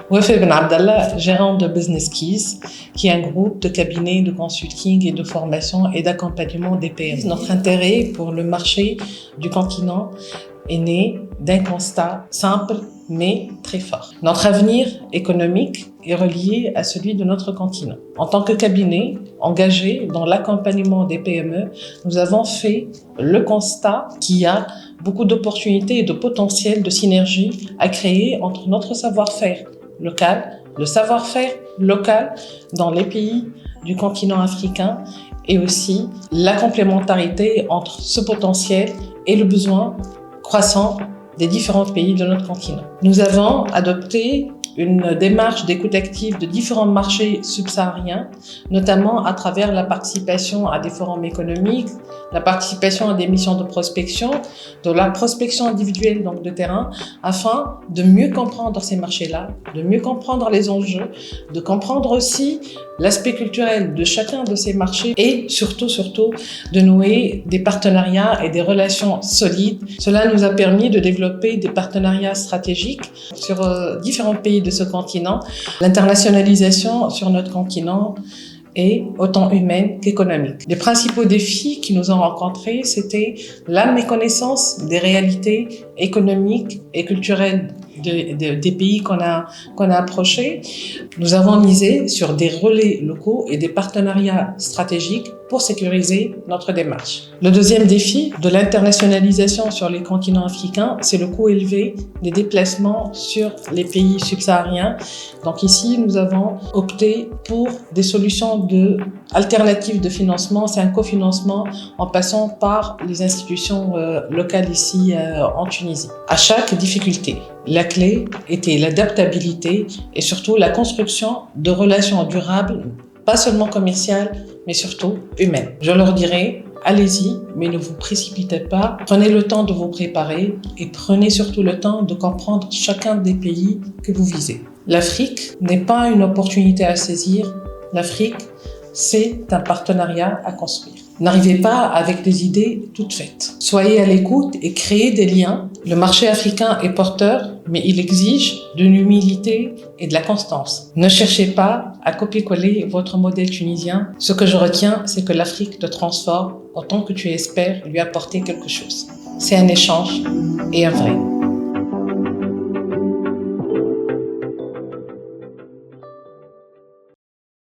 Wafé Ben Abdallah, gérant de Business Keys, qui est un groupe de cabinets de consulting et de formation et d'accompagnement des PME. Notre intérêt pour le marché du continent est né d'un constat simple mais très fort. Notre avenir économique est relié à celui de notre continent. En tant que cabinet engagé dans l'accompagnement des PME, nous avons fait le constat qu'il y a beaucoup d'opportunités et de potentiel de synergie à créer entre notre savoir-faire local, le savoir-faire local dans les pays du continent africain et aussi la complémentarité entre ce potentiel et le besoin croissant des différents pays de notre continent. Nous avons adopté une démarche d'écoute active de différents marchés subsahariens, notamment à travers la participation à des forums économiques, la participation à des missions de prospection, de la prospection individuelle donc de terrain, afin de mieux comprendre ces marchés-là, de mieux comprendre les enjeux, de comprendre aussi l'aspect culturel de chacun de ces marchés et surtout de nouer des partenariats et des relations solides. Cela nous a permis de développer des partenariats stratégiques sur différents pays de ce continent. L'internationalisation sur notre continent est autant humaine qu'économique. Les principaux défis qui nous ont rencontrés, c'était la méconnaissance des réalités économiques et culturelles des pays qu'on a approchés. Nous avons misé sur des relais locaux et des partenariats stratégiques pour sécuriser notre démarche. Le deuxième défi de l'internationalisation sur les continents africains, c'est le coût élevé des déplacements sur les pays subsahariens. Donc ici, nous avons opté pour des solutions alternatives de financement. C'est un cofinancement en passant par les institutions locales ici en Tunisie. À chaque difficulté, la clé était l'adaptabilité et surtout la construction de relations durables, pas seulement commerciales, mais surtout humaines. Je leur dirais, allez-y, mais ne vous précipitez pas. Prenez le temps de vous préparer et prenez surtout le temps de comprendre chacun des pays que vous visez. L'Afrique n'est pas une opportunité à saisir. L'Afrique, c'est un partenariat à construire. N'arrivez pas avec des idées toutes faites. Soyez à l'écoute et créez des liens. Le marché africain est porteur, mais il exige de l'humilité et de la constance. Ne cherchez pas à copier-coller votre modèle tunisien. Ce que je retiens, c'est que l'Afrique te transforme autant que tu espères lui apporter quelque chose. C'est un échange et un vrai.